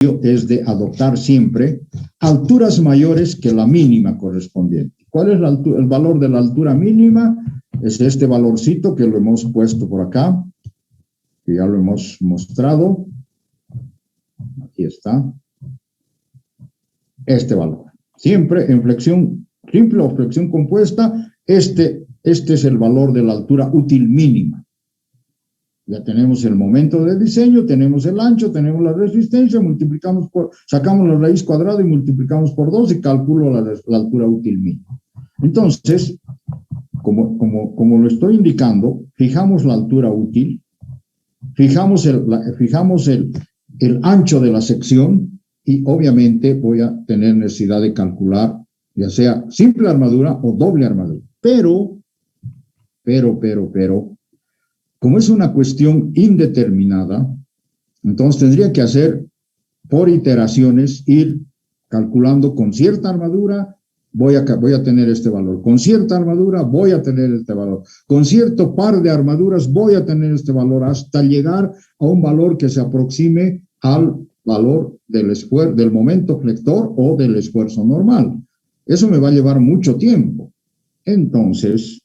es de adoptar siempre alturas mayores que la mínima correspondiente. ¿Cuál es el valor de la altura mínima? Es este valorcito que lo hemos puesto por acá, que ya lo hemos mostrado. Aquí está. Este valor. Siempre en flexión simple o flexión compuesta, este es el valor de la altura útil mínima. Ya tenemos el momento de diseño, tenemos el ancho, tenemos la resistencia, sacamos la raíz cuadrada y multiplicamos por 2 y calculo la altura útil mínima. Entonces, como lo estoy indicando, fijamos la altura útil, fijamos el ancho de la sección y obviamente voy a tener necesidad de calcular ya sea simple armadura o doble armadura. Pero, como es una cuestión indeterminada, entonces tendría que hacer por iteraciones, ir calculando con cierta armadura, voy a tener este valor. Con cierta armadura voy a tener este valor. Con cierto par de armaduras voy a tener este valor hasta llegar a un valor que se aproxime al valor del momento flector o del esfuerzo normal. Eso me va a llevar mucho tiempo. Entonces,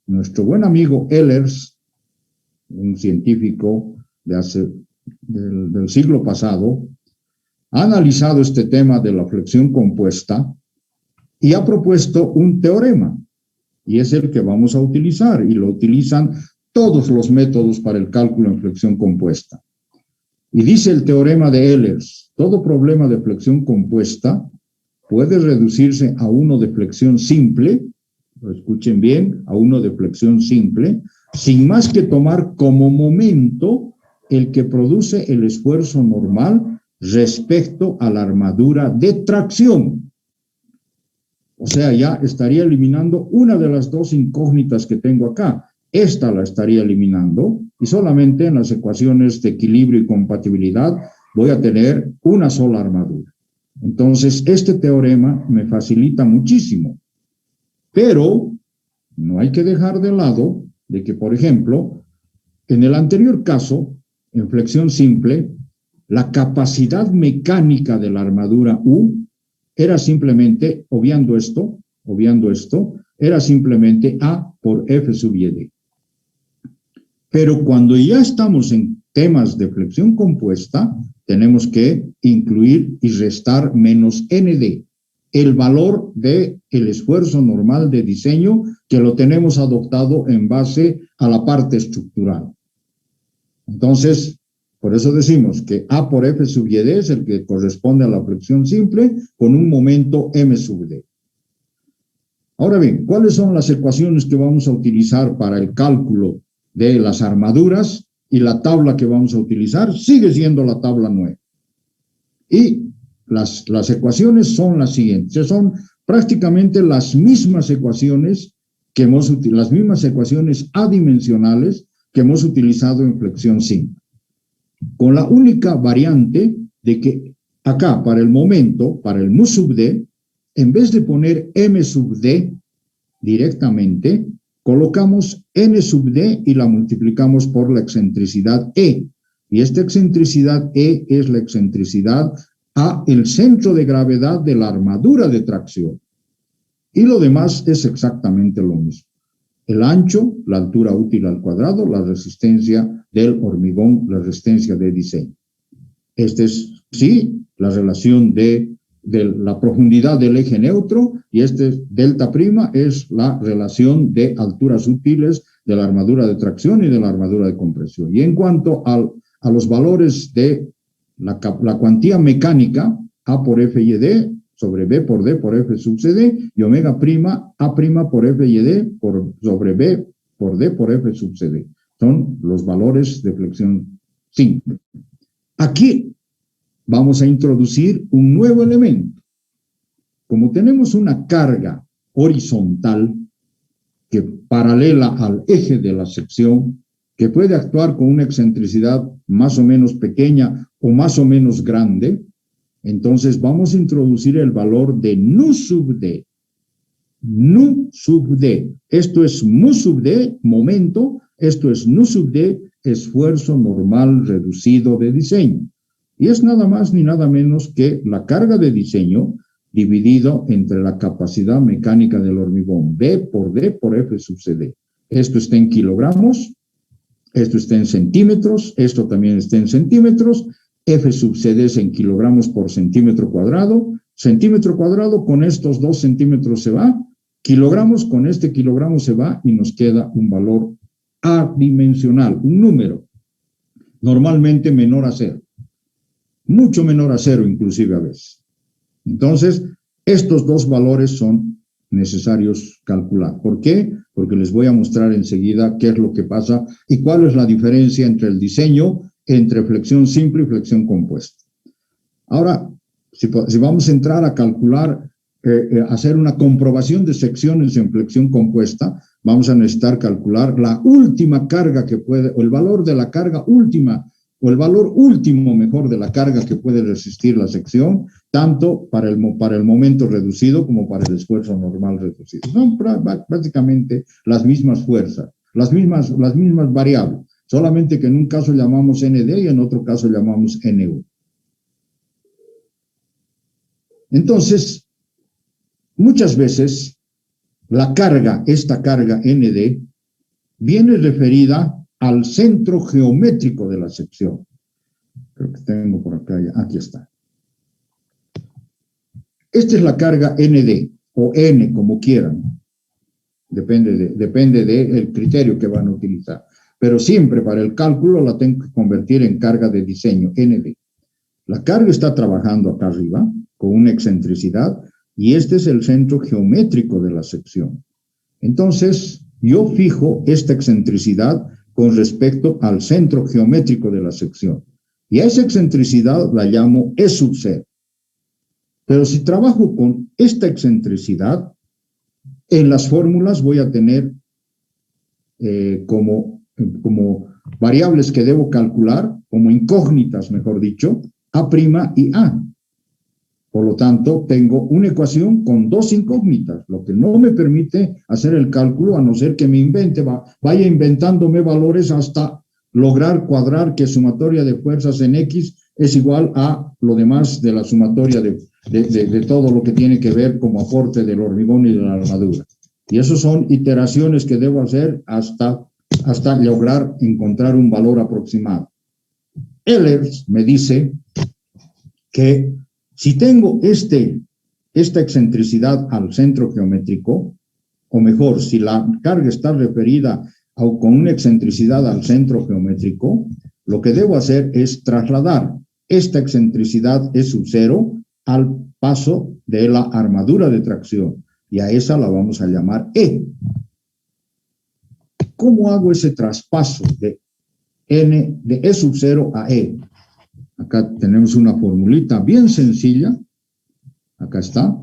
nuestro buen amigo Ehlers, un científico del siglo pasado, ha analizado este tema de la flexión compuesta y ha propuesto un teorema, y es el que vamos a utilizar, y lo utilizan todos los métodos para el cálculo en flexión compuesta. Y dice el teorema de Ehlers, todo problema de flexión compuesta puede reducirse a uno de flexión simple, lo escuchen bien, a uno de flexión simple, sin más que tomar como momento el que produce el esfuerzo normal respecto a la armadura de tracción. O sea, ya estaría eliminando una de las dos incógnitas que tengo acá. Esta la estaría eliminando y solamente en las ecuaciones de equilibrio y compatibilidad voy a tener una sola armadura. Entonces, este teorema me facilita muchísimo. Pero no hay que dejar de lado de que, por ejemplo, en el anterior caso, en flexión simple, la capacidad mecánica de la armadura U era simplemente, obviando esto, era simplemente A por F sub y D. Pero cuando ya estamos en temas de flexión compuesta, tenemos que incluir y restar menos ND, el valor del esfuerzo normal de diseño que lo tenemos adoptado en base a la parte estructural. Entonces, por eso decimos que A por F sub y D es el que corresponde a la flexión simple con un momento M sub D. Ahora bien, ¿cuáles son las ecuaciones que vamos a utilizar para el cálculo de las armaduras? Y la tabla que vamos a utilizar sigue siendo la tabla 9. Y las ecuaciones son las siguientes. Son prácticamente las mismas ecuaciones las mismas ecuaciones adimensionales que hemos utilizado en flexión simple. Con la única variante de que acá, para el momento, para el mu sub d, en vez de poner m sub d directamente, colocamos n sub d y la multiplicamos por la excentricidad e. Y esta excentricidad e es la excentricidad a el centro de gravedad de la armadura de tracción. Y lo demás es exactamente lo mismo. El ancho, la altura útil al cuadrado, la resistencia del hormigón, la resistencia de diseño. Esta es, sí, la relación de la profundidad del eje neutro, y delta prima es la relación de alturas útiles de la armadura de tracción y de la armadura de compresión. Y en cuanto a los valores de la cuantía mecánica, A por F y D, sobre B por D por F sub CD, y omega prima, A prima por F y D sobre B por D por F sub CD. Son los valores de flexión simple. Aquí vamos a introducir un nuevo elemento. Como tenemos una carga horizontal que paralela al eje de la sección, que puede actuar con una excentricidad más o menos pequeña o más o menos grande, entonces vamos a introducir el valor de nu sub d. Nu sub d. Esto es mu sub d, momento. Esto es nu sub d, esfuerzo normal reducido de diseño. Y es nada más ni nada menos que la carga de diseño dividido entre la capacidad mecánica del hormigón, B por D por F sub CD. Esto está en kilogramos, esto está en centímetros, esto también está en centímetros, F sub CD es en kilogramos por centímetro cuadrado con estos 2 centímetros se va, kilogramos con este kilogramo se va y nos queda un valor adimensional, un número, normalmente menor a 0, mucho menor a 0 inclusive a veces. Entonces, estos dos valores son necesarios calcular. ¿Por qué? Porque les voy a mostrar enseguida qué es lo que pasa y cuál es la diferencia entre el diseño entre flexión simple y flexión compuesta. Ahora, si vamos a entrar a calcular, hacer una comprobación de secciones en flexión compuesta, vamos a necesitar calcular la última carga que puede, o el valor de la carga última, o el valor último, mejor, de la carga que puede resistir la sección, tanto para el momento reducido como para el esfuerzo normal reducido. Son básicamente las mismas fuerzas, las mismas variables, solamente que en un caso llamamos ND y en otro caso llamamos NU. Entonces, muchas veces la carga, esta carga ND, viene referida al centro geométrico de la sección. Creo que tengo por acá ya, aquí está. Esta es la carga ND, o N, como quieran. Depende del criterio que van a utilizar. Pero siempre para el cálculo la tengo que convertir en carga de diseño, ND. La carga está trabajando acá arriba, con una excentricidad, y este es el centro geométrico de la sección. Entonces, yo fijo esta excentricidad con respecto al centro geométrico de la sección. Y a esa excentricidad la llamo E sub 0. Pero si trabajo con esta excentricidad, en las fórmulas voy a tener como variables que debo calcular, como incógnitas, mejor dicho, A' y A. Por lo tanto, tengo una ecuación con dos incógnitas, lo que no me permite hacer el cálculo, a no ser que me vaya inventándome valores hasta lograr cuadrar que sumatoria de fuerzas en X es igual a lo demás de la sumatoria de todo lo que tiene que ver como aporte del hormigón y de la armadura. Y eso son iteraciones que debo hacer hasta lograr encontrar un valor aproximado. Ehlers me dice que si tengo esta excentricidad al centro geométrico, o mejor, si la carga está referida con una excentricidad al centro geométrico, lo que debo hacer es trasladar esta excentricidad E sub 0 al paso de la armadura de tracción, y a esa la vamos a llamar E. ¿Cómo hago ese traspaso de E sub 0 a E? Acá tenemos una formulita bien sencilla. Acá está.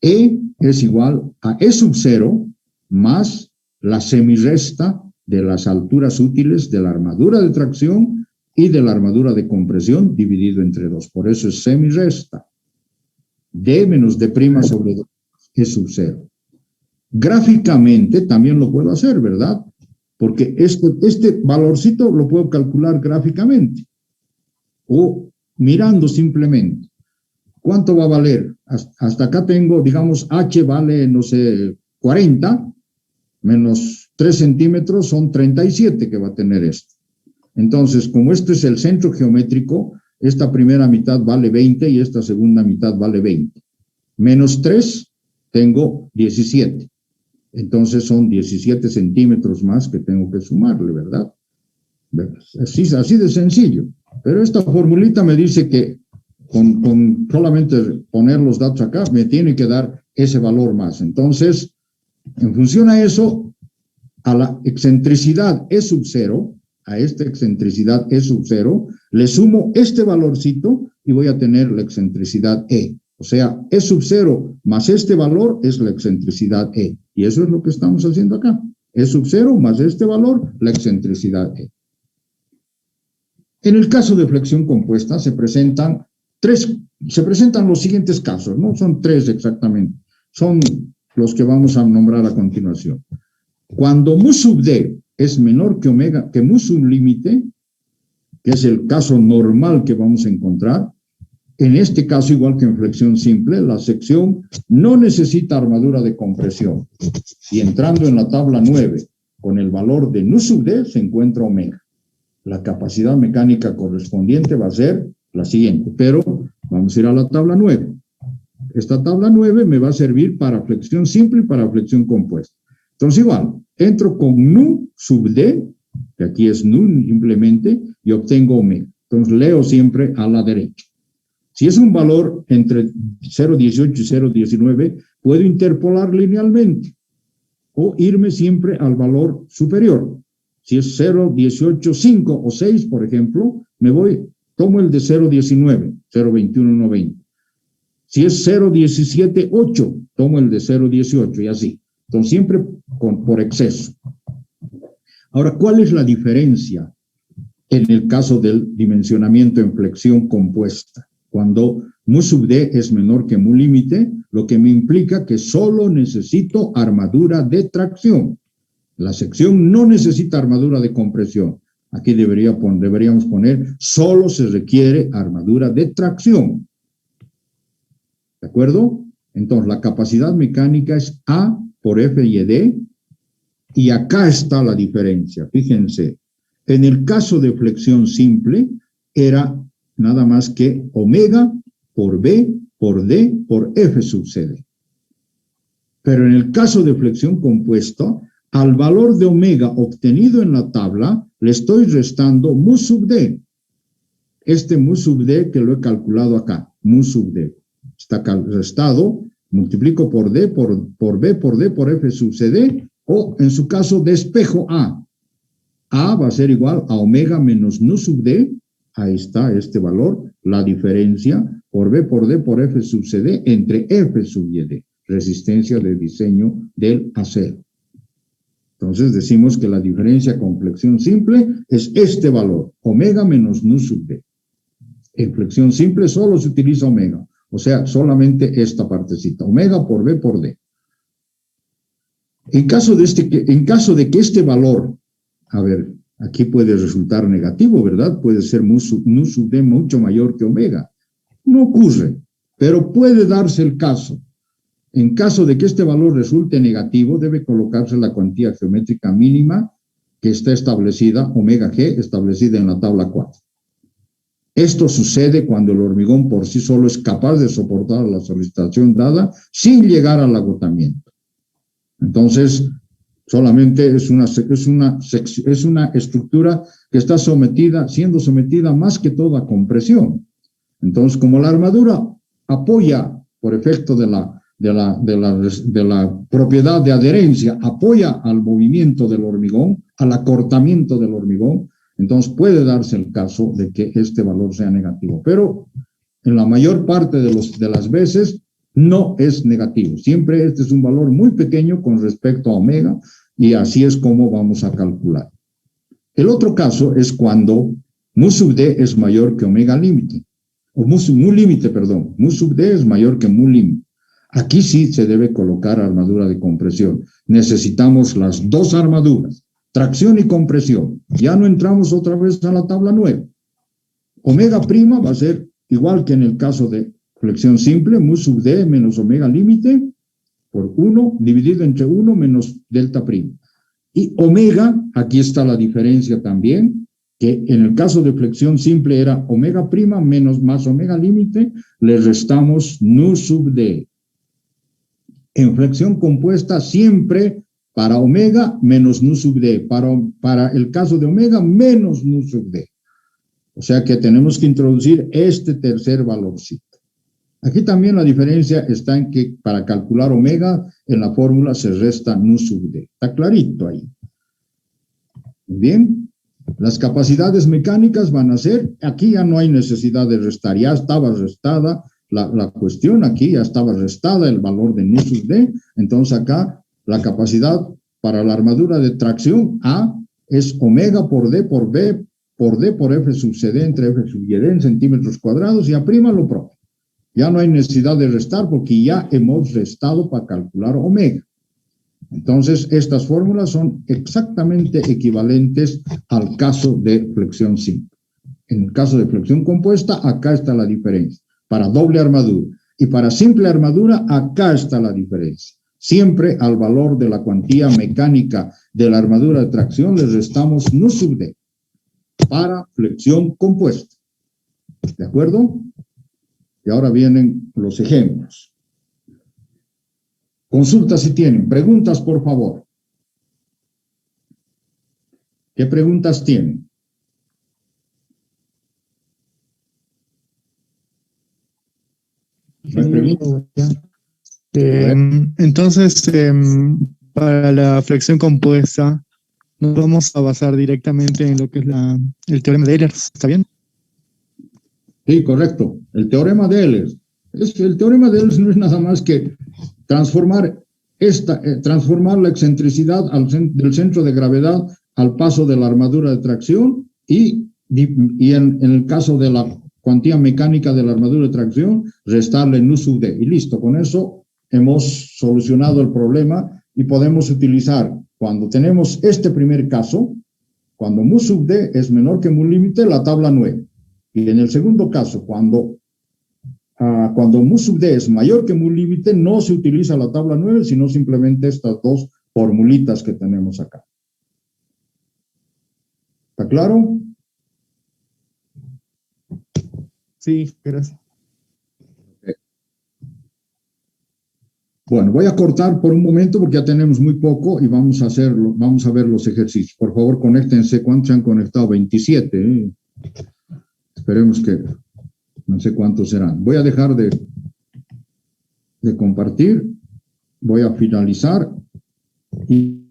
E es igual a E sub 0 más la semirresta de las alturas útiles de la armadura de tracción y de la armadura de compresión dividido entre 2. Por eso es semirresta. D menos D' sobre 2 E sub 0. Gráficamente también lo puedo hacer, ¿verdad? Porque este valorcito lo puedo calcular gráficamente. O mirando simplemente. ¿Cuánto va a valer? Hasta acá tengo, digamos, H vale, no sé, 40, menos 3 centímetros son 37 que va a tener esto. Entonces, como este es el centro geométrico, esta primera mitad vale 20 y esta segunda mitad vale 20. Menos 3, tengo 17. Entonces son 17 centímetros más que tengo que sumarle, ¿verdad? Así de sencillo. Pero esta formulita me dice que con solamente poner los datos acá, me tiene que dar ese valor más. Entonces, en función a eso, a la excentricidad E sub 0, a esta excentricidad E sub 0, le sumo este valorcito y voy a tener la excentricidad E. O sea, E sub 0 más este valor es la excentricidad E. Y eso es lo que estamos haciendo acá. E sub 0 más este valor, la excentricidad E. En el caso de flexión compuesta se presentan los siguientes casos, ¿no? Son 3 exactamente. Son los que vamos a nombrar a continuación. Cuando mu sub d es menor que omega, que mu sub límite, que es el caso normal que vamos a encontrar. En este caso, igual que en flexión simple, la sección no necesita armadura de compresión. Y entrando en la tabla 9, con el valor de nu sub d, se encuentra omega. La capacidad mecánica correspondiente va a ser la siguiente, pero vamos a ir a la tabla 9. Esta tabla 9 me va a servir para flexión simple y para flexión compuesta. Entonces, igual, entro con nu sub d, que aquí es nu simplemente, y obtengo omega. Entonces, leo siempre a la derecha. Si es un valor entre 0,18 y 0,19, puedo interpolar linealmente o irme siempre al valor superior. Si es 0,18, 5 o 6, por ejemplo, tomo el de 0,19, 0,21, 1,20. Si es 0,17, 8, tomo el de 0,18 y así. Entonces, siempre por exceso. Ahora, ¿cuál es la diferencia en el caso del dimensionamiento en flexión compuesta? Cuando mu sub d es menor que mu límite, lo que me implica que solo necesito armadura de tracción. La sección no necesita armadura de compresión. Aquí deberíamos poner, solo se requiere armadura de tracción. ¿De acuerdo? Entonces, la capacidad mecánica es A por F y D, y acá está la diferencia. Fíjense, en el caso de flexión simple, era nada más que omega por B por D por F sub CD. Pero en el caso de flexión compuesta, al valor de omega obtenido en la tabla, le estoy restando mu sub D. Este mu sub D que lo he calculado acá, mu sub D. Está restado, multiplico por D, por B, por D, por F sub CD, o en su caso despejo A. A va a ser igual a omega menos nu sub D. Ahí está este valor, la diferencia por B por D por F sub CD entre F sub YD, resistencia de diseño del acero. Entonces decimos que la diferencia con flexión simple es este valor, omega menos nu sub D. En flexión simple solo se utiliza omega, o sea, solamente esta partecita, omega por B por D. En caso de que este valor, a ver, aquí puede resultar negativo, ¿verdad? Puede ser nu sub d mucho mayor que omega. No ocurre, pero puede darse el caso. En caso de que este valor resulte negativo, debe colocarse la cuantía geométrica mínima que está establecida, omega g, establecida en la tabla 4. Esto sucede cuando el hormigón por sí solo es capaz de soportar la solicitación dada sin llegar al agotamiento. Entonces, solamente es una estructura que está siendo sometida más que todo a compresión. Entonces, como la armadura apoya, por efecto de la propiedad de adherencia, apoya al movimiento del hormigón, al acortamiento del hormigón, entonces puede darse el caso de que este valor sea negativo. Pero en la mayor parte de las veces no es negativo. Siempre este es un valor muy pequeño con respecto a omega, y así es como vamos a calcular. El otro caso es cuando mu sub d es mayor que omega límite, o mu límite, perdón, mu sub d es mayor que mu límite. Aquí sí se debe colocar armadura de compresión. Necesitamos las dos armaduras, tracción y compresión. Ya no entramos otra vez a la tabla 9. Omega prima va a ser igual que en el caso de flexión simple, mu sub d menos omega límite por 1 dividido entre 1 menos delta prima. Y omega, aquí está la diferencia también, que en el caso de flexión simple era omega prima menos más omega límite, le restamos nu sub d. En flexión compuesta siempre para omega menos nu sub d, para el caso de omega menos nu sub d. O sea que tenemos que introducir este tercer valorcito. Aquí también la diferencia está en que para calcular omega en la fórmula se resta nu sub d. Está clarito ahí. Muy bien. Las capacidades mecánicas van a ser, aquí ya no hay necesidad de restar, ya estaba restada la cuestión, aquí ya estaba restada el valor de nu sub d. Entonces acá la capacidad para la armadura de tracción A es omega por D por B por D por F sub CD entre F sub YD en centímetros cuadrados, y A' lo propio. Ya no hay necesidad de restar porque ya hemos restado para calcular omega. Entonces, estas fórmulas son exactamente equivalentes al caso de flexión simple. En el caso de flexión compuesta, acá está la diferencia. Para doble armadura. Y para simple armadura, acá está la diferencia. Siempre al valor de la cuantía mecánica de la armadura de tracción le restamos nu sub d para flexión compuesta. ¿De acuerdo? Y ahora vienen los ejemplos. Consulta si tienen. Preguntas, por favor. ¿Qué preguntas tienen? ¿No hay preguntas? Entonces, para la flexión compuesta, nos vamos a basar directamente en lo que es el teorema de Ehlers, ¿está bien? Sí, correcto. El teorema de Ehlers. El teorema de Ehlers no es nada más que transformar la excentricidad del centro de gravedad al paso de la armadura de tracción y en el caso de la cuantía mecánica de la armadura de tracción, restarle nu sub d. Y listo, con eso hemos solucionado el problema y podemos utilizar, cuando tenemos este primer caso, cuando mu sub d es menor que mu límite, la tabla 9. Y en el segundo caso, cuando mu sub d es mayor que mu límite, no se utiliza la tabla 9, sino simplemente estas dos formulitas que tenemos acá. ¿Está claro? Sí, gracias. Bueno, voy a cortar por un momento porque ya tenemos muy poco y vamos a ver los ejercicios. Por favor, conéctense. ¿Cuántos se han conectado? 27. Esperemos que no sé cuántos serán. Voy a dejar de compartir. Voy a finalizar y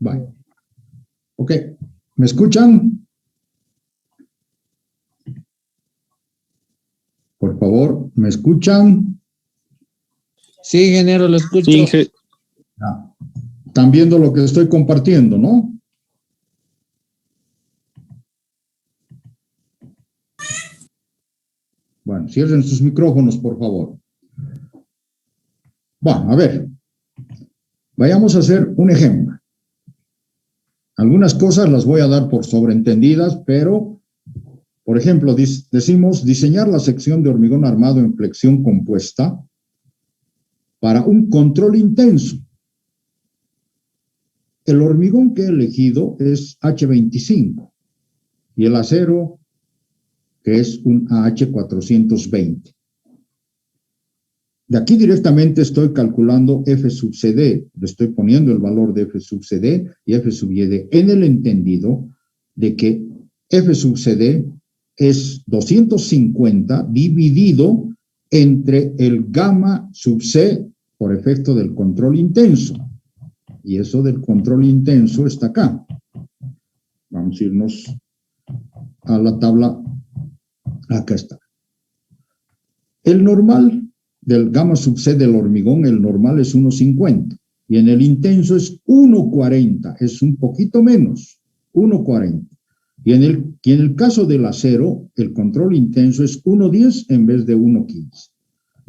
vale. Ok, ¿me escuchan? Por favor, ¿me escuchan? Sí, ingeniero, lo escucho. Sí, Están viendo lo que estoy compartiendo, ¿no? Bueno, cierren sus micrófonos, por favor. Bueno, a ver. Vayamos a hacer un ejemplo. Algunas cosas las voy a dar por sobreentendidas, pero, por ejemplo, decimos diseñar la sección de hormigón armado en flexión compuesta para un control intenso. El hormigón que he elegido es H25 y el acero que es un AH420. De aquí directamente estoy calculando F sub CD, le estoy poniendo el valor de F sub CD y F sub YD en el entendido de que F sub CD es 250 dividido entre el gamma sub C por efecto del control intenso. Y eso del control intenso está acá. Vamos a irnos a la tabla. Acá está. El normal del gamma sub C del hormigón, el normal es 1.50 y en el intenso es 1.40, es un poquito menos, 1.40. Y en el caso del acero, el control intenso es 1.10 en vez de 1.15.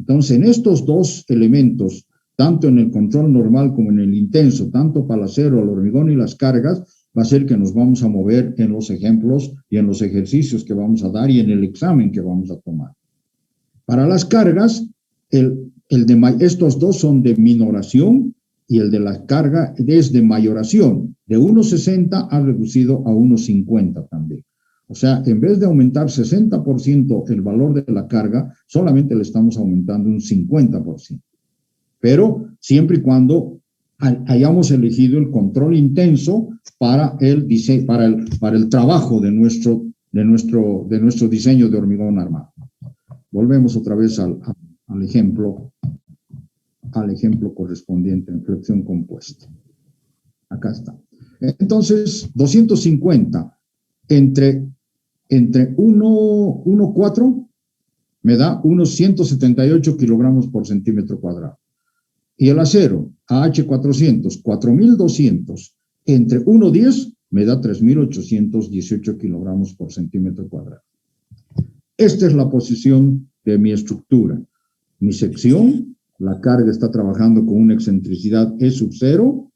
Entonces, en estos dos elementos, tanto en el control normal como en el intenso, tanto para el acero, el hormigón y las cargas, va a ser que nos vamos a mover en los ejemplos y en los ejercicios que vamos a dar y en el examen que vamos a tomar. Para las cargas, estos dos son de minoración y el de la carga es de mayoración. De 1.60 ha reducido a 1.50 también. O sea, en vez de aumentar 60% el valor de la carga, solamente le estamos aumentando un 50%. Pero siempre y cuando hayamos elegido el control intenso para el trabajo de nuestro diseño de hormigón armado. Volvemos otra vez al ejemplo correspondiente en flexión compuesta. Acá está. Entonces, 250 entre 1,4 me da unos 178 kilogramos por centímetro cuadrado. Y el acero, AH400, 4.200 entre 1,10 me da 3.818 kilogramos por centímetro cuadrado. Esta es la posición de mi estructura. Mi sección, la carga está trabajando con una excentricidad E sub 0.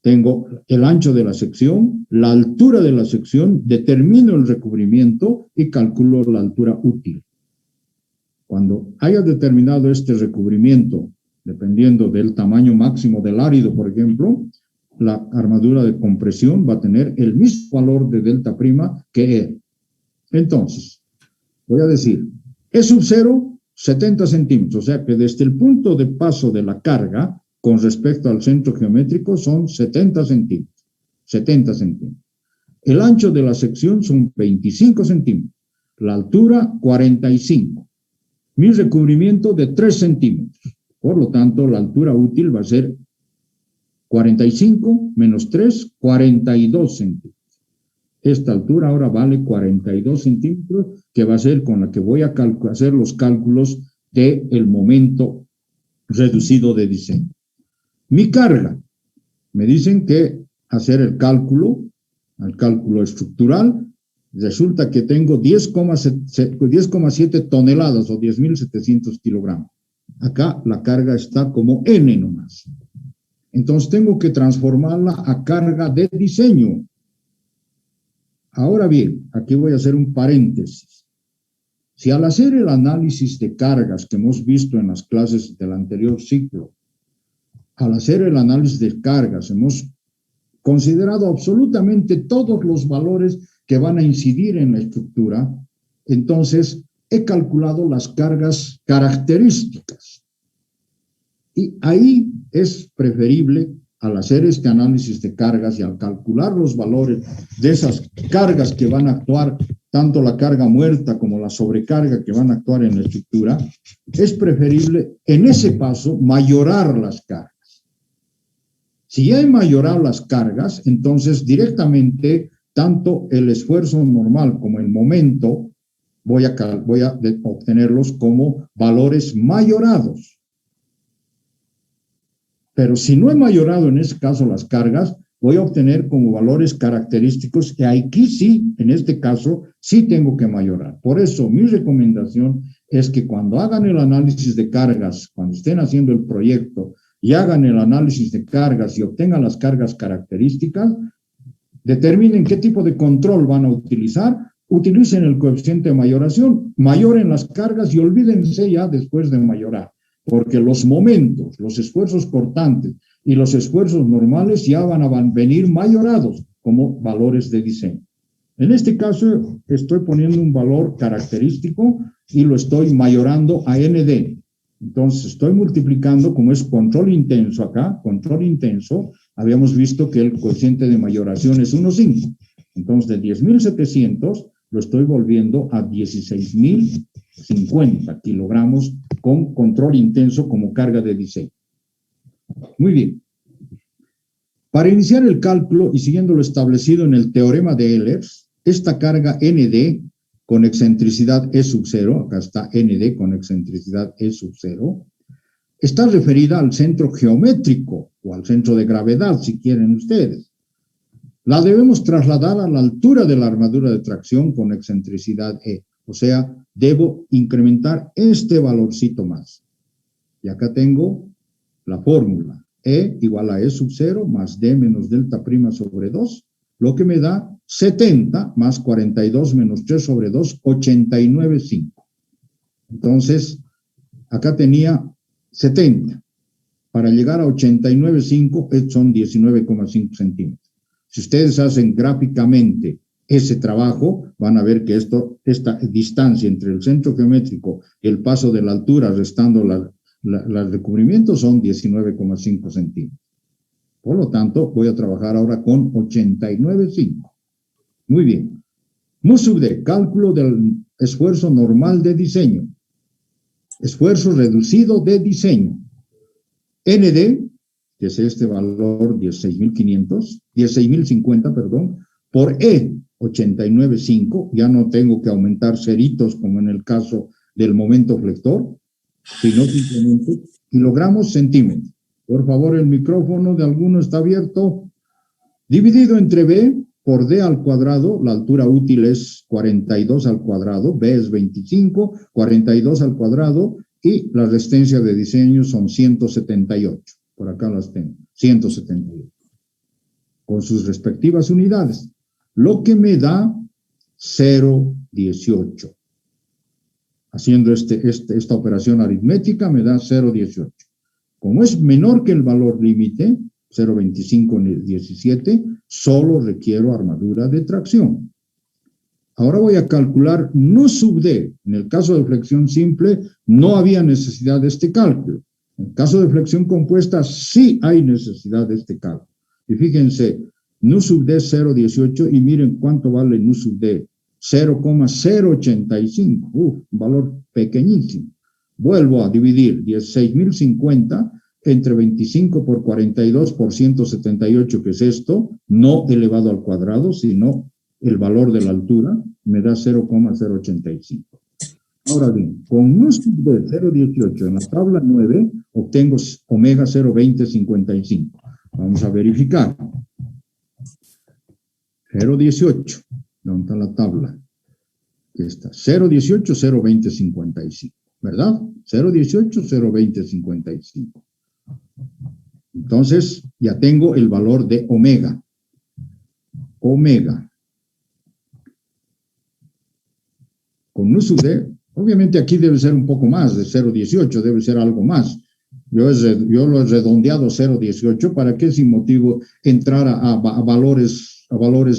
Tengo el ancho de la sección, la altura de la sección, determino el recubrimiento y calculo la altura útil. Cuando haya determinado este recubrimiento, dependiendo del tamaño máximo del árido, por ejemplo, la armadura de compresión va a tener el mismo valor de delta prima que E. Entonces, voy a decir, E sub 0, 70 centímetros, o sea que desde el punto de paso de la carga con respecto al centro geométrico son 70 centímetros. 70 centímetros. El ancho de la sección son 25 centímetros. La altura, 45. Mi recubrimiento de 3 centímetros. Por lo tanto, la altura útil va a ser 45 menos 3, 42 centímetros. Esta altura ahora vale 42 centímetros, que va a ser con la que voy a hacer los cálculos del momento reducido de diseño. Mi carga, me dicen que hacer el cálculo estructural, resulta que tengo 10,7 toneladas o 10.700 kilogramos. Acá la carga está como N nomás. Entonces tengo que transformarla a carga de diseño. Ahora bien, aquí voy a hacer un paréntesis. Si al hacer el análisis de cargas que hemos visto en las clases del anterior ciclo, al hacer el análisis de cargas hemos considerado absolutamente todos los valores que van a incidir en la estructura, entonces he calculado las cargas características. Y ahí es preferible, al hacer este análisis de cargas y al calcular los valores de esas cargas que van a actuar, tanto la carga muerta como la sobrecarga que van a actuar en la estructura, es preferible en ese paso mayorar las cargas. Si ya he mayorado las cargas, entonces directamente tanto el esfuerzo normal como el momento voy a obtenerlos como valores mayorados. Pero si no he mayorado en ese caso las cargas, voy a obtener como valores característicos que aquí sí, en este caso, sí tengo que mayorar. Por eso, mi recomendación es que cuando hagan el análisis de cargas, cuando estén haciendo el proyecto y hagan el análisis de cargas y obtengan las cargas características, determinen qué tipo de control van a utilizar, utilicen el coeficiente de mayoración, mayoren las cargas y olvídense ya después de mayorar, porque los momentos, los esfuerzos cortantes y los esfuerzos normales ya van a venir mayorados como valores de diseño. En este caso, estoy poniendo un valor característico y lo estoy mayorando a ND. Entonces, estoy multiplicando, como es control intenso acá, control intenso, habíamos visto que el coeficiente de mayoración es 1,5. Entonces, de 10.700 lo estoy volviendo a 16.050 kilogramos con control intenso como carga de diseño. Muy bien. Para iniciar el cálculo y siguiendo lo establecido en el teorema de Ehlers, esta carga ND con excentricidad E sub 0, acá está ND con excentricidad E sub 0, está referida al centro geométrico o al centro de gravedad, si quieren ustedes. La debemos trasladar a la altura de la armadura de tracción con excentricidad E, o sea, debo incrementar este valorcito más. Y acá tengo la fórmula, E igual a E sub 0 más D menos delta prima sobre 2, lo que me da 70 más 42 menos 3 sobre 2, 89,5. Entonces, acá tenía 70. Para llegar a 89,5 son 19,5 centímetros. Si ustedes hacen gráficamente ese trabajo, van a ver que esta distancia entre el centro geométrico y el paso de la altura, restando el recubrimiento, son 19,5 centímetros. Por lo tanto, voy a trabajar ahora con 89,5. Muy bien. Mu sub D, cálculo del esfuerzo normal de diseño. Esfuerzo reducido de diseño. ND, que es este valor 16.050, perdón, por E, 89,5, ya no tengo que aumentar ceritos como en el caso del momento flector, sino simplemente kilogramos centímetros. Por favor, el micrófono de alguno está abierto. Dividido entre B por D al cuadrado, la altura útil es 42 al cuadrado, B es 25, 42 al cuadrado, y la resistencia de diseño son 178. Por acá las tengo, 178. Con sus respectivas unidades. Lo que me da 0,18. Haciendo esta operación aritmética me da 0,18. Como es menor que el valor límite, 0,2517, solo requiero armadura de tracción. Ahora voy a calcular nu sub D. En el caso de flexión simple, no había necesidad de este cálculo. En el caso de flexión compuesta, sí hay necesidad de este cálculo. Y fíjense, nu sub D 0,18 y miren cuánto vale nu sub D. 0,085. Un valor pequeñísimo. Vuelvo a dividir 16.050 entre 25 por 42 por 178, que es esto, no elevado al cuadrado, sino el valor de la altura, me da 0,085. Ahora bien, con nu sub D 0,18 en la tabla 9, obtengo omega 0,2055. Vamos a verificar. 0,18. ¿Dónde está la tabla? Aquí está. 0,18, 0,2055. ¿Verdad? 0,18, 0,2055. Entonces, ya tengo el valor de omega. Omega. Con nu sub D, obviamente aquí debe ser un poco más de 0,18, debe ser algo más. Yo lo he redondeado 0,18 para que sin motivo entrar a valores, ¿cómo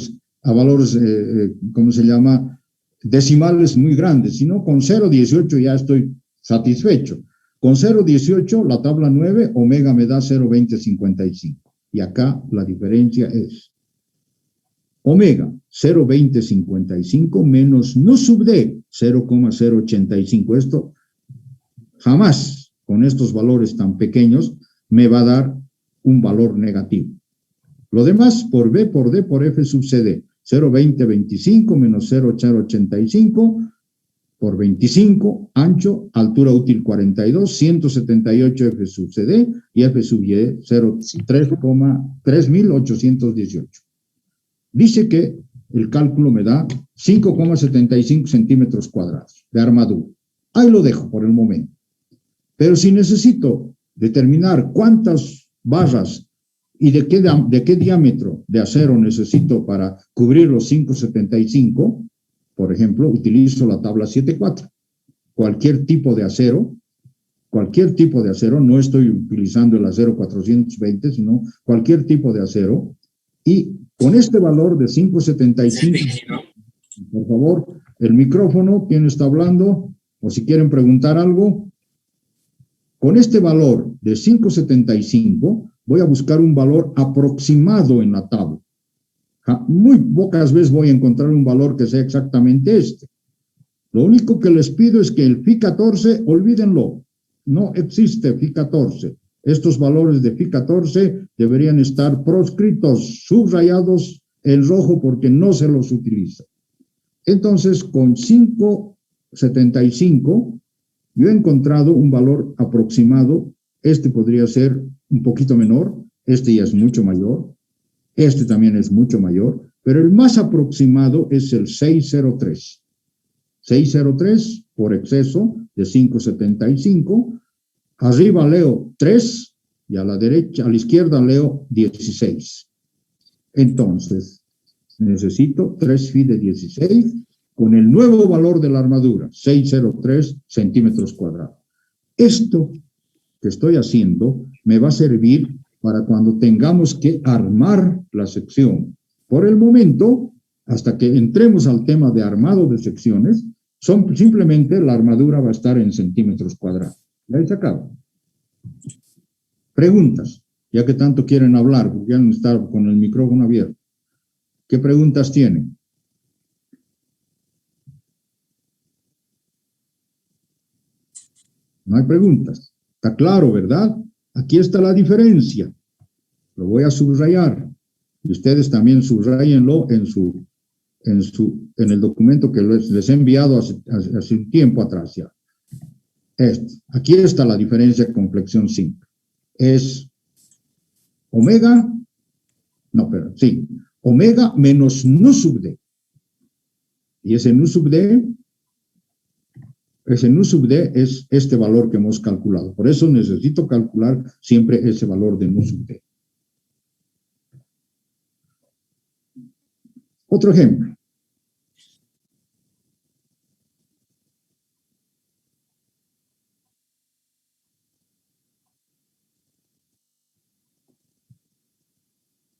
se llama? Decimales muy grandes, sino con 0,18 ya estoy satisfecho. Con 0,18, la tabla 9, omega me da 0,2055. Y acá la diferencia es omega 0,2055 menos nu sub D 0,085. Esto jamás con estos valores tan pequeños me va a dar un valor negativo. Lo demás por B por D por F sub CD. 0,2025 menos 0,085. por 25, ancho, altura útil 42, 178 F sub CD y F sub Y 3.818. Dice que el cálculo me da 5,75 centímetros cuadrados de armadura. Ahí lo dejo por el momento. Pero si necesito determinar cuántas barras y de qué diámetro de acero necesito para cubrir los 5,75, por ejemplo, utilizo la tabla 7.4. Cualquier tipo de acero, no estoy utilizando el acero 420, sino cualquier tipo de acero, y con este valor de 5,75, por favor, el micrófono, ¿quién está hablando? O si quieren preguntar algo, con este valor de 5,75 voy a buscar un valor aproximado en la tabla. Muy pocas veces voy a encontrar un valor que sea exactamente este. Lo único que les pido es que el Fi14, olvídenlo, no existe Fi14. Estos valores de Fi14 deberían estar proscritos, subrayados en rojo porque no se los utiliza. Entonces, con 5,75, yo he encontrado un valor aproximado. Este podría ser un poquito menor, este ya es mucho mayor, este también es mucho mayor, pero el más aproximado es el 603. 603 por exceso de 5,75. Arriba leo 3 y a la derecha, a la izquierda leo 16. Entonces, necesito 3 fi de 16 con el nuevo valor de la armadura, 603 centímetros cuadrados. Esto que estoy haciendo me va a servir para cuando tengamos que armar la sección. Por el momento, hasta que entremos al tema de armado de secciones, simplemente la armadura va a estar en centímetros cuadrados. Ya se acaba. Preguntas, ya que tanto quieren hablar, porque ya no están con el micrófono abierto. ¿Qué preguntas tienen? No hay preguntas. Está claro, ¿verdad? Aquí está la diferencia. Lo voy a subrayar. Y ustedes también subrayenlo en el documento que les he enviado hace un tiempo atrás ya. Aquí está la diferencia con flexión simple. Es omega menos nu sub d. Y ese nu sub d es este valor que hemos calculado. Por eso necesito calcular siempre ese valor de nu sub d. Otro ejemplo.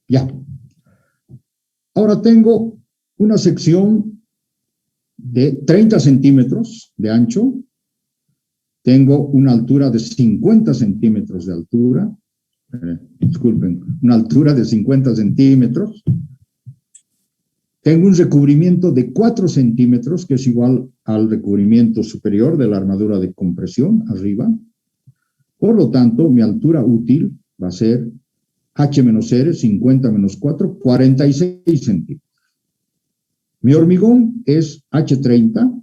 Ya. Ahora tengo una sección de 30 centímetros de ancho. Tengo una altura de 50 centímetros de altura. Disculpen, una altura de 50 centímetros. Tengo un recubrimiento de 4 centímetros, que es igual al recubrimiento superior de la armadura de compresión, arriba. Por lo tanto, mi altura útil va a ser H menos R, 50 menos 4, 46 centímetros. Mi hormigón es H30.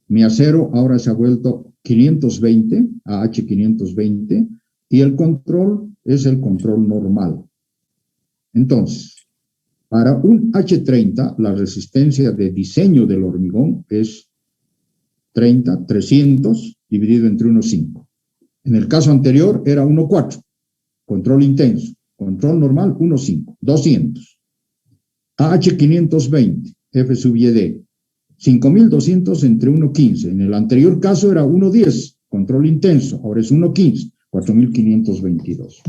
Mi acero ahora se ha vuelto 520, a H520, y el control es el control normal. Entonces, para un H30, la resistencia de diseño del hormigón es 300 dividido entre 1,5. En el caso anterior era 1,4. Control intenso. Control normal, 1,5. 200. AH520, F sub YD. 5.200 entre 1,15. En el anterior caso era 1,10. Control intenso. Ahora es 1,15. 4.522.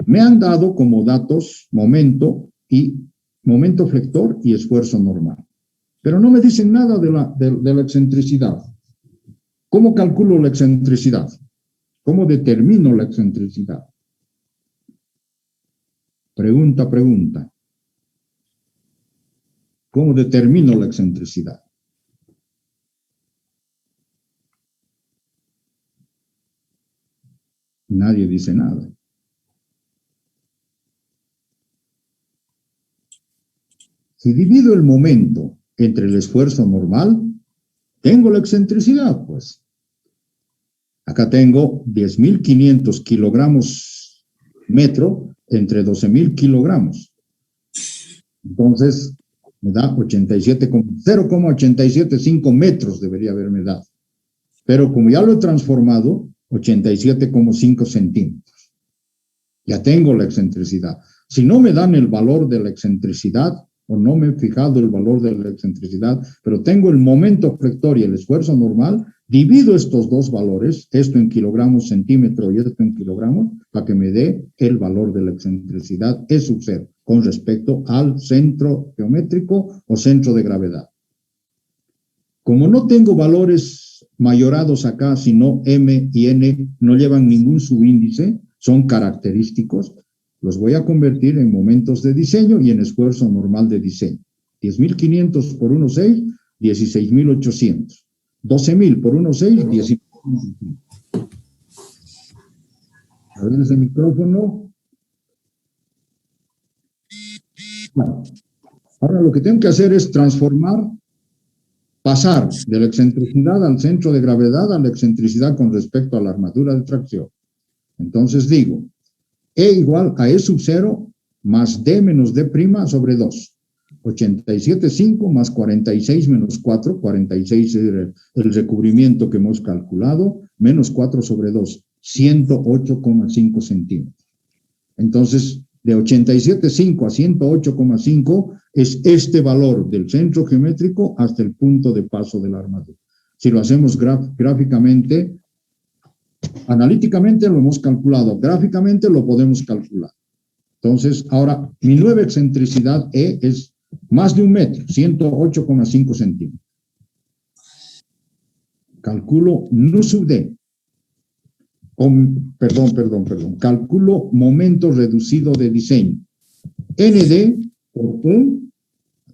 Me han dado como datos momento flector y esfuerzo normal. Pero no me dicen nada de la excentricidad. ¿Cómo calculo la excentricidad? ¿Cómo determino la excentricidad? Pregunta. ¿Cómo determino la excentricidad? Nadie dice nada. Si divido el momento entre el esfuerzo normal, tengo la excentricidad, pues. Acá tengo 10.500 kilogramos metro entre 12.000 kilogramos. Entonces, me da 0,875 metros debería haberme dado. Pero como ya lo he transformado, 87,5 centímetros. Ya tengo la excentricidad. Si no me dan el valor de la excentricidad, o no me he fijado el valor de la excentricidad, pero tengo el momento flector y el esfuerzo normal, divido estos dos valores, esto en kilogramos, centímetro y esto en kilogramos, para que me dé el valor de la excentricidad E sub 0, con respecto al centro geométrico o centro de gravedad. Como no tengo valores mayorados acá, sino M y N no llevan ningún subíndice, son característicos, los voy a convertir en momentos de diseño y en esfuerzo normal de diseño. 10.500 por 1,6, 16.800. 12.000 por 1,6, 10.000. A ver ese micrófono. Bueno, ahora lo que tengo que hacer es pasar de la excentricidad al centro de gravedad a la excentricidad con respecto a la armadura de tracción. Entonces digo, E igual a E sub 0 más D menos D' sobre 2. 87,5 más 46 menos 4, 46 es el recubrimiento que hemos calculado, menos 4 sobre 2, 108,5 centímetros. Entonces, de 87,5 a 108,5 es este valor del centro geométrico hasta el punto de paso de la armadura. Si lo hacemos gráficamente, analíticamente lo hemos calculado, gráficamente lo podemos calcular. Entonces, ahora, mi nueva excentricidad E es más de 1 metro, 108,5 centímetros. Calculo nu sub D. Calculo momento reducido de diseño. ND por T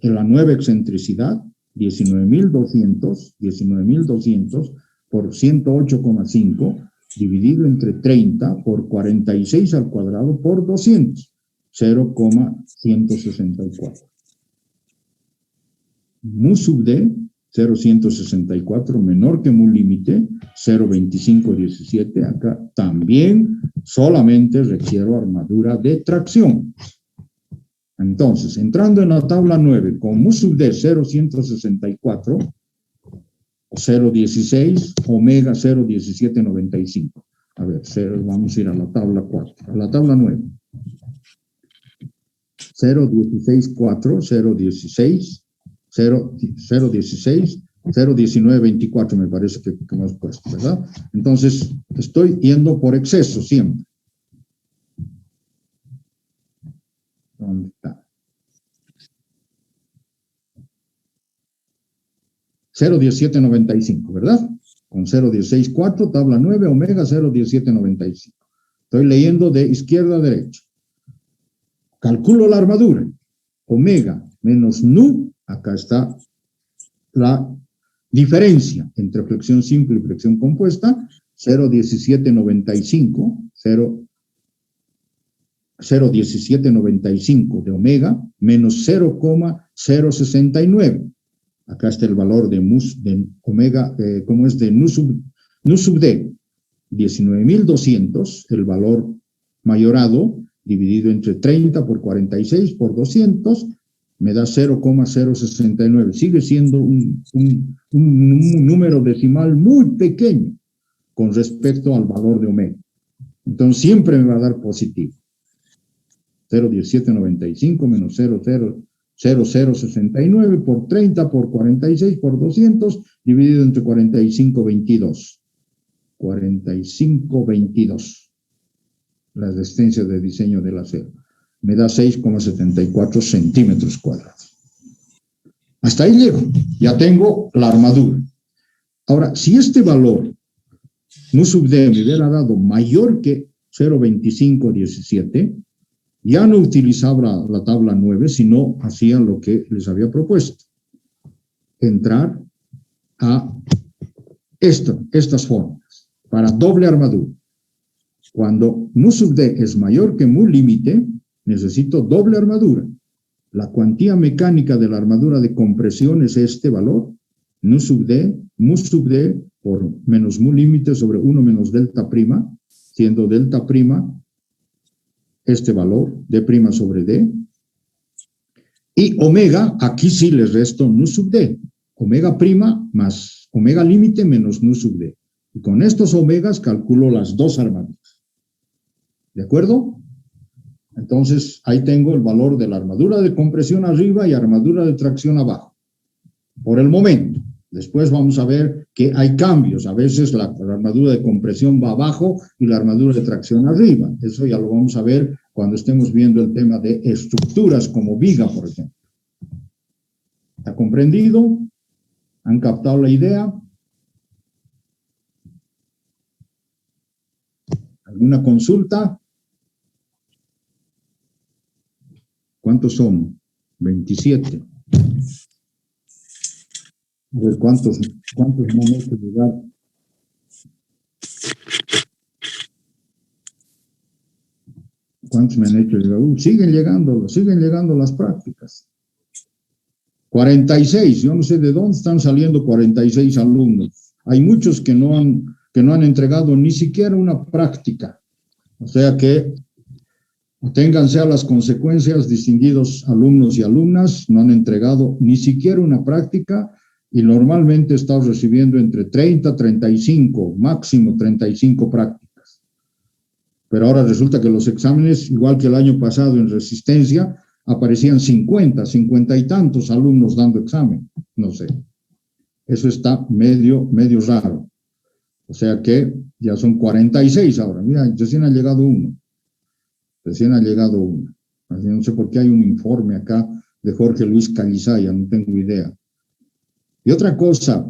en la nueva excentricidad, 19.200 por 108,5 dividido entre 30 por 46 al cuadrado por 200, 0,164. Mu sub D, 0,164, menor que mu límite, 0,2517. Acá también solamente requiero armadura de tracción. Entonces, entrando en la tabla 9, con mu sub D 0,164, 0,16, omega 0,1795. A ver, vamos a ir a la tabla 4, a la tabla 9. 0,16,4, 0,16, 0,1924 me parece que hemos puesto, ¿verdad? Entonces, estoy yendo por exceso siempre. ¿Dónde está? 0,1795, ¿verdad? Con 0,16,4, tabla 9, omega 0,1795. Estoy leyendo de izquierda a derecha. Calculo la armadura. Omega menos nu, acá está la diferencia entre flexión simple y flexión compuesta, 0,1795, 0,1795 de omega, menos 0,069. Acá está el valor de omega, ¿cómo es? De nu sub D, 19.200, el valor mayorado, dividido entre 30 por 46 por 200, me da 0,069. Sigue siendo un número decimal muy pequeño con respecto al valor de omega. Entonces siempre me va a dar positivo. 0,1795 menos 0,0069 por 30 por 46 por 200 dividido entre 45,22. 45,22. La resistencia de diseño del acero. Me da 6,74 centímetros cuadrados. Hasta ahí llego. Ya tengo la armadura. Ahora, si este valor, nu sub D, me hubiera dado mayor que 0,2517, ya no utilizaba la tabla 9, sino hacía lo que les había propuesto. Entrar a estas fórmulas para doble armadura. Cuando mu sub D es mayor que mu límite, necesito doble armadura. La cuantía mecánica de la armadura de compresión es este valor. nu sub d, mu sub d por menos mu límite sobre 1 menos delta prima, siendo delta prima este valor, d prima sobre d. Y omega, aquí sí les resto nu sub d. Omega prima más omega límite menos nu sub d. Y con estos omegas calculo las dos armaduras. ¿De acuerdo? Entonces, ahí tengo el valor de la armadura de compresión arriba y armadura de tracción abajo. Por el momento. Después vamos a ver que hay cambios. A veces la armadura de compresión va abajo y la armadura de tracción arriba. Eso ya lo vamos a ver cuando estemos viendo el tema de estructuras como viga, por ejemplo. ¿Está comprendido? ¿Han captado la idea? ¿Alguna consulta? ¿Cuántos son? 27. A ver, ¿cuántos me han hecho llegar? ¿Cuántos me han hecho llegar? Siguen llegando las prácticas. 46, yo no sé de dónde están saliendo 46 alumnos. Hay muchos que no han entregado ni siquiera una práctica. O sea que ténganse a las consecuencias, distinguidos alumnos y alumnas, no han entregado ni siquiera una práctica y normalmente estamos recibiendo entre 30, 35, máximo 35 prácticas. Pero ahora resulta que los exámenes, igual que el año pasado en resistencia, aparecían 50 y tantos alumnos dando examen. No sé. Eso está medio raro. O sea que ya son 46 ahora. Mira, recién ha llegado uno. Así no sé por qué hay un informe acá de Jorge Luis Calizaya, no tengo idea. Y otra cosa,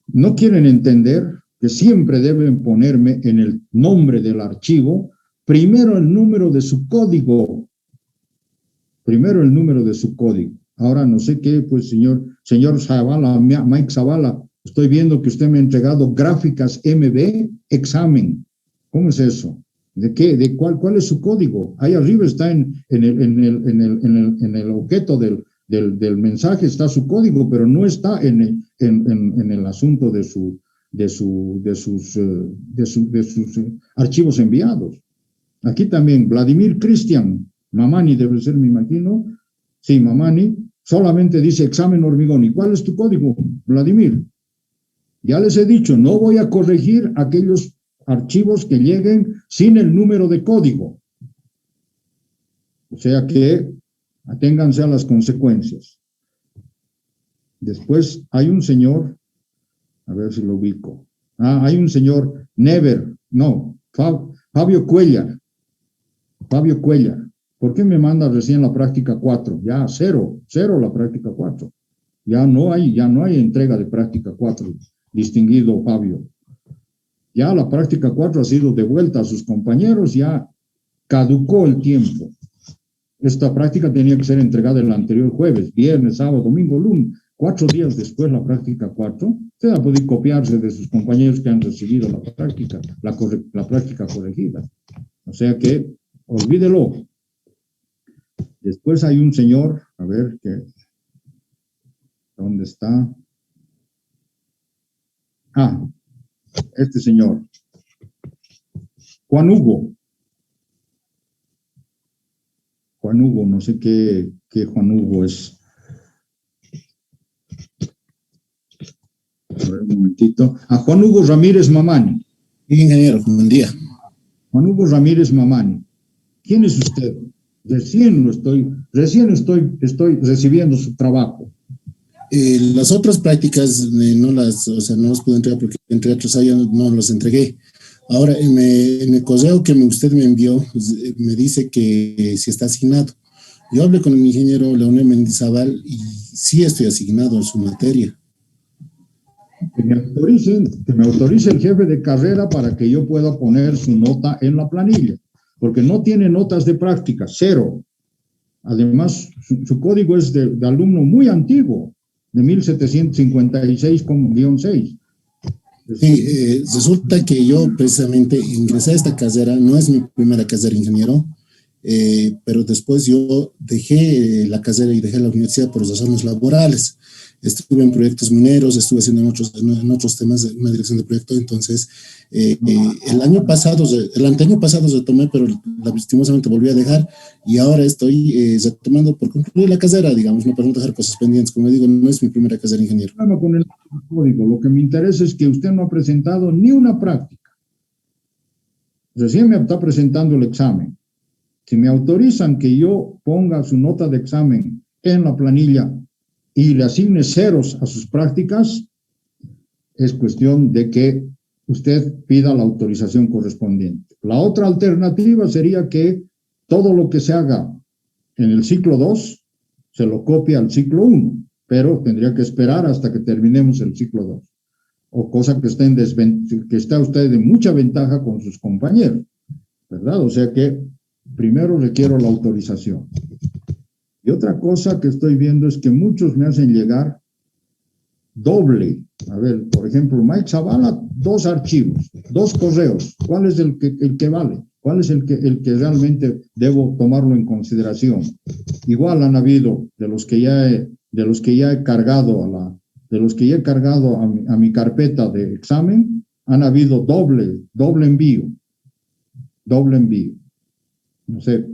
no quieren entender que siempre deben ponerme en el nombre del archivo, primero el número de su código. Ahora no sé qué, pues señor Zavala, Mike Zavala, estoy viendo que usted me ha entregado gráficas MB examen. ¿Cómo es eso? ¿De qué? ¿De cuál es su código? Ahí arriba está en el objeto del mensaje, está su código, pero no está en el asunto de sus archivos enviados. Aquí también, Vladimir Cristian Mamani debe ser, me imagino. Sí, Mamani, solamente dice examen hormigón. ¿Y cuál es tu código, Vladimir? Ya les he dicho, no voy a corregir aquellos archivos que lleguen sin el número de código. O sea que aténganse a las consecuencias. Después hay un señor, a ver si lo ubico. Hay un señor Fabio Cuellar. ¿Por qué me manda recién la práctica 4? Ya cero la práctica 4. Ya no hay entrega de práctica 4, distinguido Fabio. Ya la práctica 4 ha sido devuelta a sus compañeros, ya caducó el tiempo. Esta práctica tenía que ser entregada el anterior jueves, viernes, sábado, domingo, lunes. 4 días después la práctica 4. Usted va a poder copiarse de sus compañeros que han recibido la práctica, la práctica corregida. O sea que, olvídelo. Después hay un señor, a ver, ¿dónde está? Este señor, Juan Hugo, no sé qué Juan Hugo es. A ver, un momentito. Juan Hugo Ramírez Mamani. Sí, ingeniero, buen día. Juan Hugo Ramírez Mamani. ¿Quién es usted? Recién estoy recibiendo su trabajo. Las otras prácticas no las pude entregar porque entre otros años no los entregué. Ahora, en el correo que usted me envió, me dice que sí está asignado. Yo hablé con el ingeniero Leonel Mendizábal y sí estoy asignado en su materia. Que me autorice el jefe de carrera para que yo pueda poner su nota en la planilla, porque no tiene notas de práctica, 0. Además, su código es de alumno muy antiguo, de 1756-6. Sí, resulta que yo precisamente ingresé a esta carrera, no es mi primera carrera, ingeniero, pero después yo dejé la carrera y dejé la universidad por razones laborales. estuve en proyectos mineros, estuve haciendo en otros temas de una dirección de proyecto. Entonces, el anteaño pasado retomé, pero lastimosamente volví a dejar, y ahora estoy retomando por concluir la carrera, digamos, no para no dejar cosas pendientes. Como digo, no es mi primera carrera ingeniero. Con el código, lo que me interesa es que usted no ha presentado ni una práctica. Recién me está presentando el examen. Si me autorizan que yo ponga su nota de examen en la planilla y le asigne ceros a sus prácticas, es cuestión de que usted pida la autorización correspondiente. La otra alternativa sería que todo lo que se haga en el ciclo 2 se lo copie al ciclo 1, pero tendría que esperar hasta que terminemos el ciclo 2. O cosa que está usted en mucha ventaja con sus compañeros, ¿verdad? O sea que primero requiero la autorización. Y otra cosa que estoy viendo es que muchos me hacen llegar doble. A ver, por ejemplo, Mike Zavala, 2 archivos, 2 correos. ¿Cuál es el que vale? ¿Cuál es el que realmente debo tomarlo en consideración? Igual han habido de los que ya he cargado a mi carpeta de examen, han habido doble envío. No sé.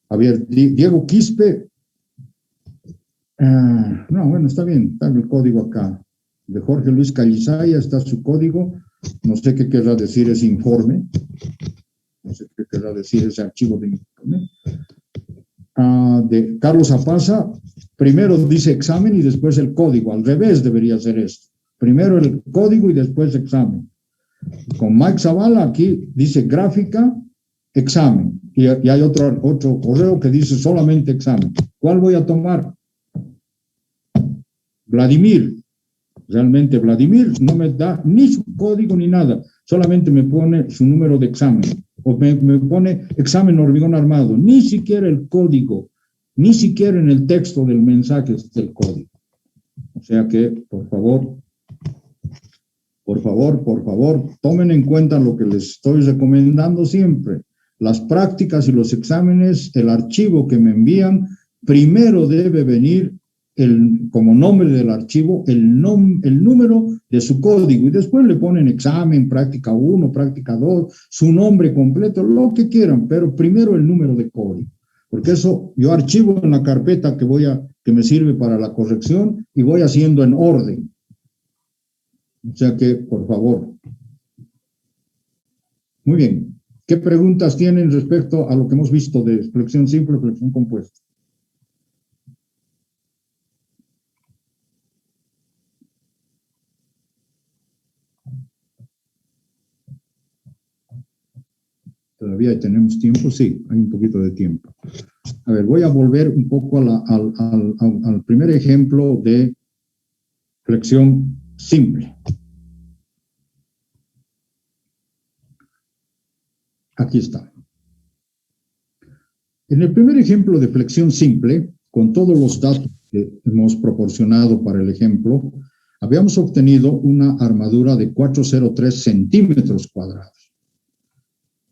A ver, Diego Quispe. No, bueno, está bien, está el código acá. De Jorge Luis Calizaya está su código. No sé qué querrá decir ese informe. No sé qué querrá decir ese archivo de informe. De Carlos Apaza, primero dice examen y después el código. Al revés debería ser esto. Primero el código y después examen. Con Mike Zavala aquí dice gráfica, examen. Y hay otro correo que dice solamente examen. ¿Cuál voy a tomar? Vladimir. Realmente Vladimir no me da ni su código ni nada. Solamente me pone su número de examen. O me pone examen hormigón armado. Ni siquiera el código. Ni siquiera en el texto del mensaje está el código. O sea que, por favor, tomen en cuenta lo que les estoy recomendando siempre. Las prácticas y los exámenes, el archivo que me envían, primero debe venir como nombre del archivo, el número de su código, y después le ponen examen, práctica 1, práctica 2, su nombre completo, lo que quieran, pero primero el número de código, porque eso yo archivo en la carpeta que me sirve para la corrección y voy haciendo en orden. O sea que, por favor. Muy bien. ¿Qué preguntas tienen respecto a lo que hemos visto de flexión simple y flexión compuesta? ¿Todavía tenemos tiempo? Sí, hay un poquito de tiempo. A ver, voy a volver un poco al primer ejemplo de flexión simple. Aquí está. En el primer ejemplo de flexión simple, con todos los datos que hemos proporcionado para el ejemplo, habíamos obtenido una armadura de 403 centímetros cuadrados.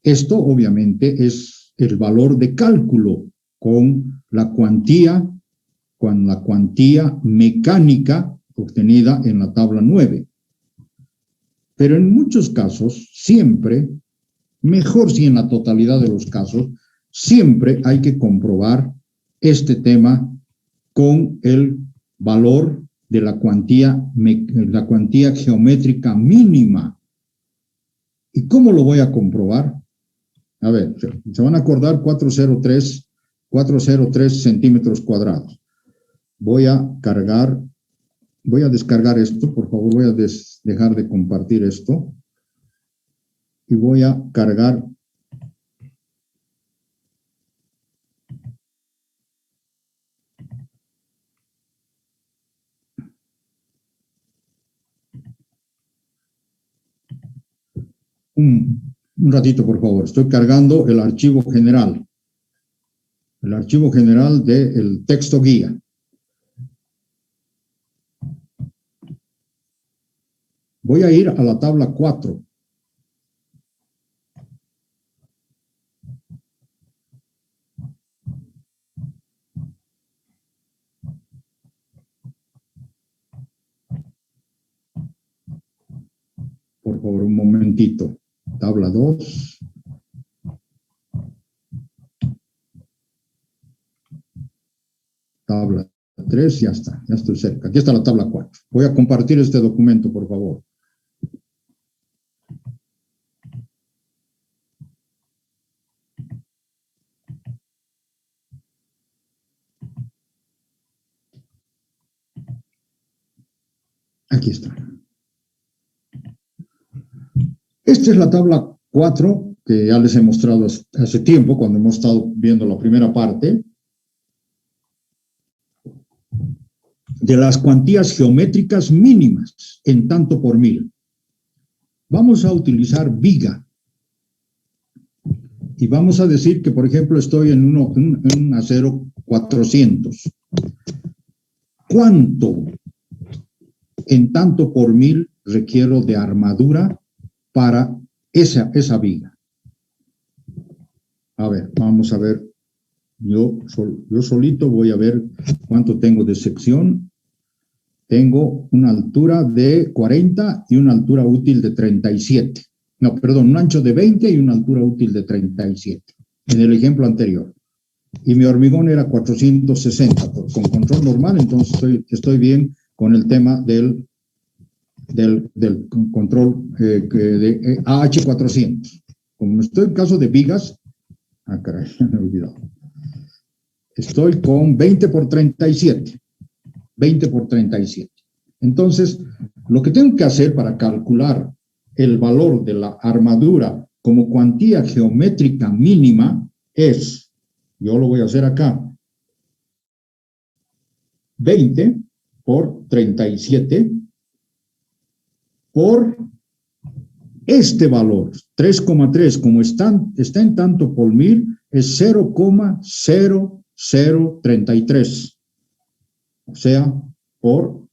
Esto, obviamente, es el valor de cálculo con la cuantía mecánica obtenida en la tabla 9. Pero en muchos casos, siempre, mejor si en la totalidad de los casos, siempre hay que comprobar este tema con el valor de la cuantía geométrica mínima. ¿Y cómo lo voy a comprobar? A ver, se van a acordar 403 centímetros cuadrados. Voy a descargar esto, por favor, voy a dejar de compartir esto. Y voy a cargar un ratito, por favor. Estoy cargando el archivo general. El archivo general del texto guía. Voy a ir a la tabla 4. por favor, un momentito. Tabla 2. Tabla 3, ya está, ya estoy cerca. Aquí está la tabla 4. Voy a compartir este documento, por favor. Aquí está. Esta es la tabla 4 que ya les he mostrado hace tiempo, cuando hemos estado viendo la primera parte, de las cuantías geométricas mínimas en tanto por mil. Vamos a utilizar viga. Y vamos a decir que, por ejemplo, estoy en un acero 400. ¿Cuánto en tanto por mil requiero de armadura para esa viga? A ver, vamos a ver. Yo solito voy a ver cuánto tengo de sección. Tengo una altura de 40 y una altura útil de 37. No, perdón, un ancho de 20 y una altura útil de 37, en el ejemplo anterior. Y mi hormigón era 460, con control normal, entonces estoy bien con el tema del control de AH400. Como estoy en caso de vigas, caray, me he olvidado. Estoy con 20 por 37. 20 por 37. Entonces, lo que tengo que hacer para calcular el valor de la armadura como cuantía geométrica mínima es, yo lo voy a hacer acá, 20 por 37 por este valor, 3,3, como está en tanto por mil, es 0,0033. O sea, por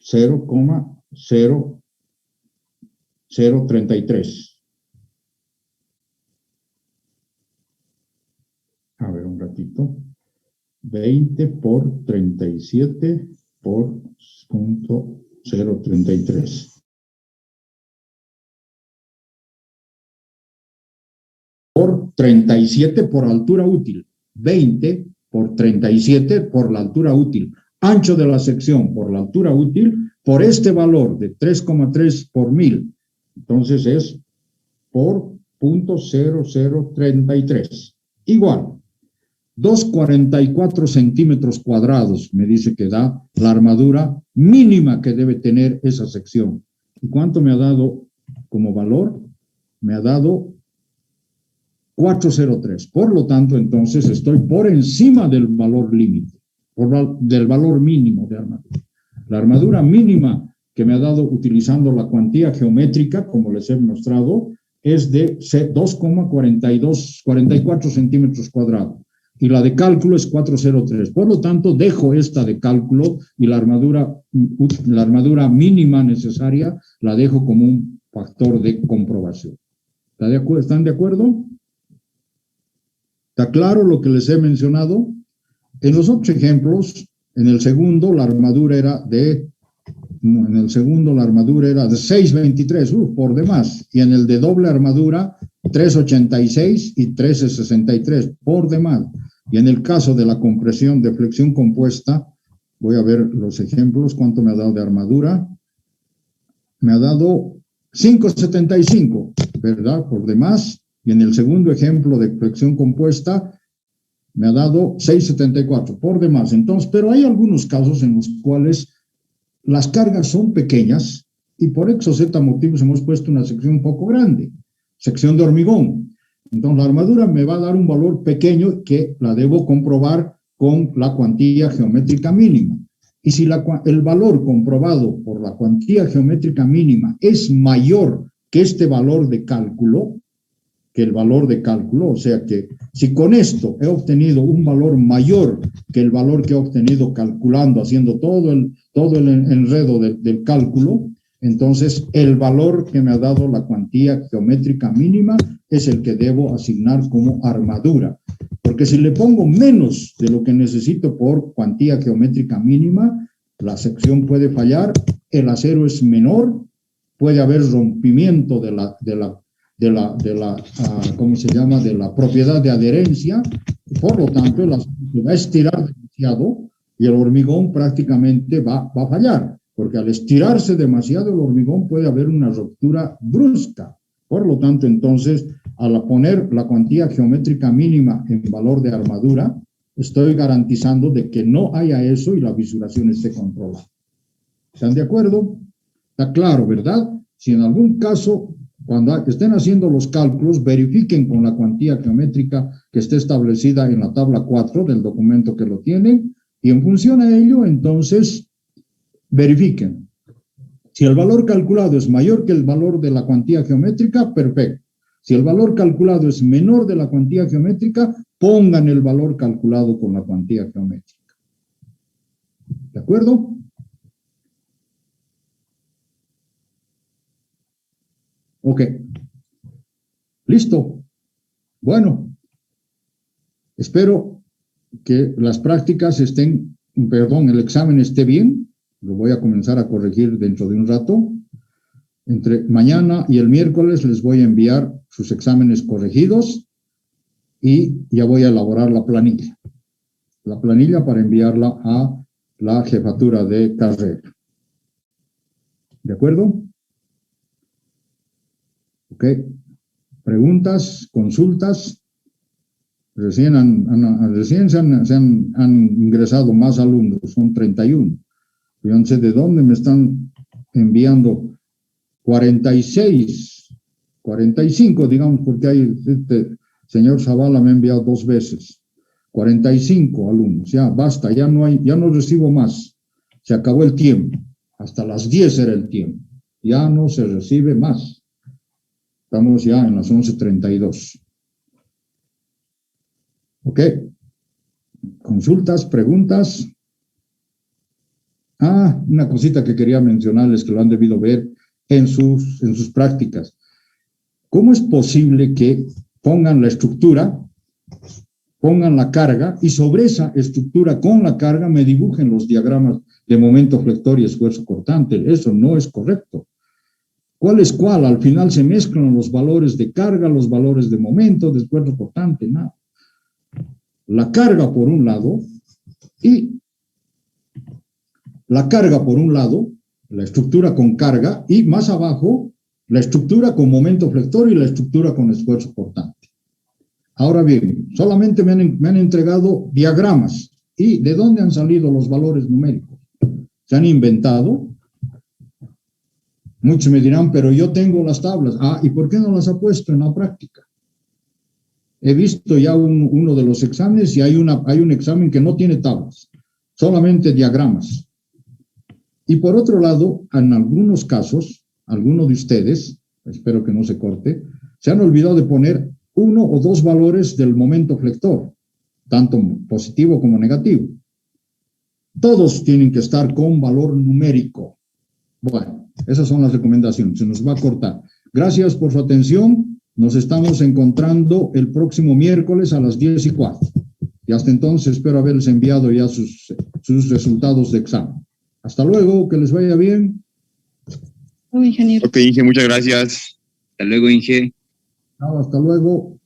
0,0033. A ver, un ratito. 20 por 37 por 0,033. Por 37 por altura útil. 20 por 37 por la altura útil. Ancho de la sección por la altura útil, por este valor de 3,3 por mil. Entonces es por 0,0033. Igual, 244 centímetros cuadrados me dice que da la armadura mínima que debe tener esa sección. ¿Y cuánto me ha dado como valor? Me ha dado 403. Por lo tanto, entonces estoy por encima del valor límite, del valor mínimo de armadura. La armadura mínima que me ha dado utilizando la cuantía geométrica, como les he mostrado, es de 2,44 centímetros cuadrados. Y la de cálculo es 403. Por lo tanto, dejo esta de cálculo y la armadura mínima necesaria la dejo como un factor de comprobación. ¿Están de acuerdo? ¿Está claro lo que les he mencionado? En los otros ejemplos, en el segundo la armadura era de 623, por demás. Y en el de doble armadura, 386 y 1363, por demás. Y en el caso de la compresión de flexión compuesta, voy a ver los ejemplos, cuánto me ha dado de armadura. Me ha dado 575, ¿verdad? Por demás. Y en el segundo ejemplo de flexión compuesta, me ha dado 674, por demás. Entonces, pero hay algunos casos en los cuales las cargas son pequeñas y por exoceta motivos hemos puesto una sección un poco grande, sección de hormigón. Entonces, la armadura me va a dar un valor pequeño que la debo comprobar con la cuantía geométrica mínima. Y si el valor comprobado por la cuantía geométrica mínima es mayor que este valor de cálculo, o sea que si con esto he obtenido un valor mayor que el valor que he obtenido calculando, haciendo todo el enredo del cálculo, entonces el valor que me ha dado la cuantía geométrica mínima es el que debo asignar como armadura. Porque si le pongo menos de lo que necesito por cuantía geométrica mínima, la sección puede fallar, el acero es menor, puede haber rompimiento ¿cómo se llama?, de la propiedad de adherencia, y por lo tanto el acero se va a estirar demasiado y el hormigón prácticamente va a fallar, porque al estirarse demasiado el hormigón puede haber una ruptura brusca. Por lo tanto, entonces, al poner la cuantía geométrica mínima en valor de armadura, estoy garantizando de que no haya eso y la fisuración esté controlada. ¿Están de acuerdo? Está claro, ¿verdad? Si en algún caso, cuando estén haciendo los cálculos, verifiquen con la cuantía geométrica que esté establecida en la tabla 4 del documento que lo tienen, y en función a ello, entonces, verifiquen. Si el valor calculado es mayor que el valor de la cuantía geométrica, perfecto. Si el valor calculado es menor de la cuantía geométrica, pongan el valor calculado con la cuantía geométrica. ¿De acuerdo? Ok. Listo. Bueno. Espero que las prácticas estén, el examen esté bien. Lo voy a comenzar a corregir dentro de un rato. Entre mañana y el miércoles les voy a enviar sus exámenes corregidos y ya voy a elaborar la planilla. La planilla para enviarla a la jefatura de carrera. ¿De acuerdo? Ok. ¿Preguntas? ¿Consultas? Recién se han ingresado más alumnos, son 31. Yo no sé de dónde me están enviando 46, 45, digamos, porque hay, señor Zavala me ha enviado 2 veces. 45 alumnos, ya basta, ya no recibo más. Se acabó el tiempo. Hasta las 10 era el tiempo. Ya no se recibe más. Estamos ya en las 11:32. Ok. ¿Consultas, preguntas? Una cosita que quería mencionarles que lo han debido ver en sus prácticas. ¿Cómo es posible que pongan la estructura, pongan la carga y sobre esa estructura con la carga me dibujen los diagramas de momento flector y esfuerzo cortante? Eso no es correcto. ¿Cuál es cuál? Al final se mezclan los valores de carga, los valores de momento, de esfuerzo cortante, nada. La carga por un lado y la carga por un lado, la estructura con carga, y más abajo, la estructura con momento flector y la estructura con esfuerzo cortante. Ahora bien, solamente me han entregado diagramas. ¿Y de dónde han salido los valores numéricos? ¿Se han inventado? Muchos me dirán, pero yo tengo las tablas. ¿Y por qué no las ha puesto en la práctica? He visto ya uno de los exámenes y hay un examen que no tiene tablas, solamente diagramas. Y por otro lado, en algunos casos, algunos de ustedes, espero que no se corte, se han olvidado de poner 1 o 2 valores del momento flector, tanto positivo como negativo. Todos tienen que estar con valor numérico. Bueno, esas son las recomendaciones, se nos va a cortar. Gracias por su atención, nos estamos encontrando el próximo miércoles a las 10:15. Y hasta entonces espero haberles enviado ya sus resultados de examen. Hasta luego, que les vaya bien. Ingeniero. Ok, Inge, muchas gracias. Hasta luego, Inge. Hasta luego.